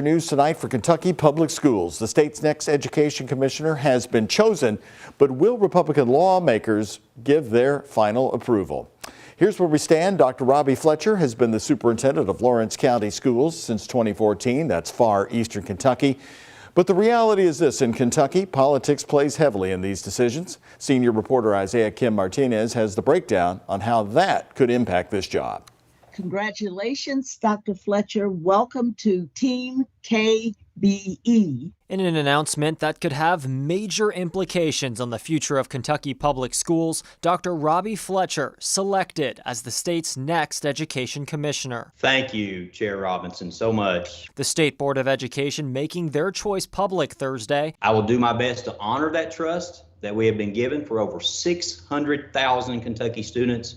News tonight for Kentucky Public Schools. The state's next education commissioner has been chosen, but will Republican lawmakers give their final approval? Here's where we stand. Dr. Robbie Fletcher has been the superintendent of Lawrence County Schools since 2014. That's far eastern Kentucky. But the reality is this: in Kentucky, politics plays heavily in these decisions. Senior reporter Isaiah Kim Martinez has the breakdown on how that could impact this job. Congratulations, Dr. Fletcher. Welcome to Team KBE. In an announcement that could have major implications on the future of Kentucky public schools, Dr. Robbie Fletcher selected as the state's next education commissioner. Thank you, Chair Robinson, so much. The State Board of Education making their choice public Thursday. I will do my best to honor that trust that we have been given for over 600,000 Kentucky students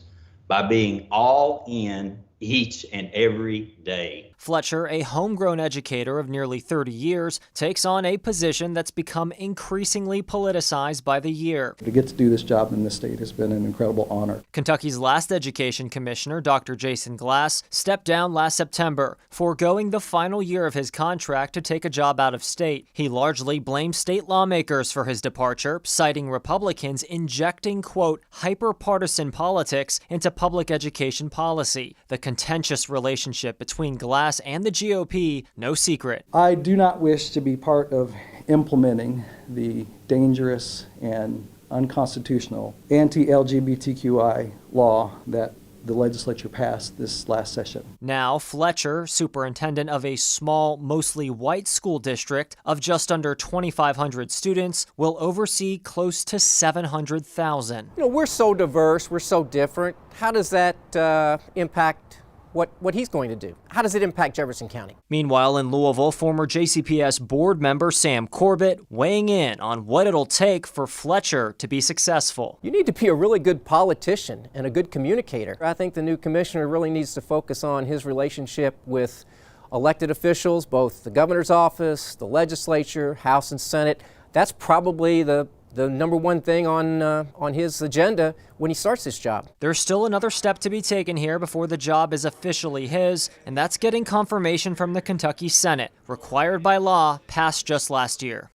by being all in each and every day. Fletcher, a homegrown educator of nearly 30 years, takes on a position that's become increasingly politicized by the year. To get to do this job in this state has been an incredible honor. Kentucky's last education commissioner, Dr. Jason Glass, stepped down last September, foregoing the final year of his contract to take a job out of state. He largely blamed state lawmakers for his departure, citing Republicans injecting, quote, hyper-partisan politics into public education policy. The contentious relationship between Glass and the GOP, no secret. I do not wish to be part of implementing the dangerous and unconstitutional anti-LGBTQI law that the legislature passed this last session. Now, Fletcher, superintendent of a small, mostly white school district of just under 2,500 students, will oversee close to 700,000. You know, we're so diverse, we're so different. How does that impact what he's going to do? How does it impact Jefferson County? Meanwhile, in Louisville, former JCPS board member Sam Corbett weighing in on what it'll take for Fletcher to be successful. You need to be a really good politician and a good communicator. I think the new commissioner really needs to focus on his relationship with elected officials, both the governor's office, the legislature, House and Senate. That's probably the number one thing on his agenda when he starts this job. There's still another step to be taken here before the job is officially his, and that's getting confirmation from the Kentucky Senate, required by law, passed just last year.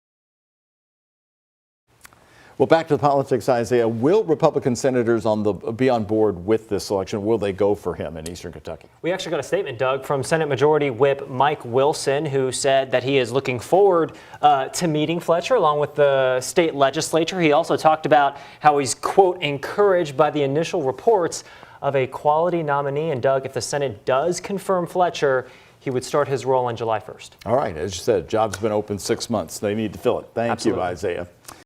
Well, back to the politics, Isaiah. Will Republican senators be on board with this selection? Will they go for him in eastern Kentucky? We actually got a statement, Doug, from Senate Majority Whip Mike Wilson, who said that he is looking forward to meeting Fletcher along with the state legislature. He also talked about how he's, quote, encouraged by the initial reports of a quality nominee. And Doug, if the Senate does confirm Fletcher, he would start his role on July 1st. All right. As you said, job's been open 6 months. They need to fill it. Thank you, Isaiah.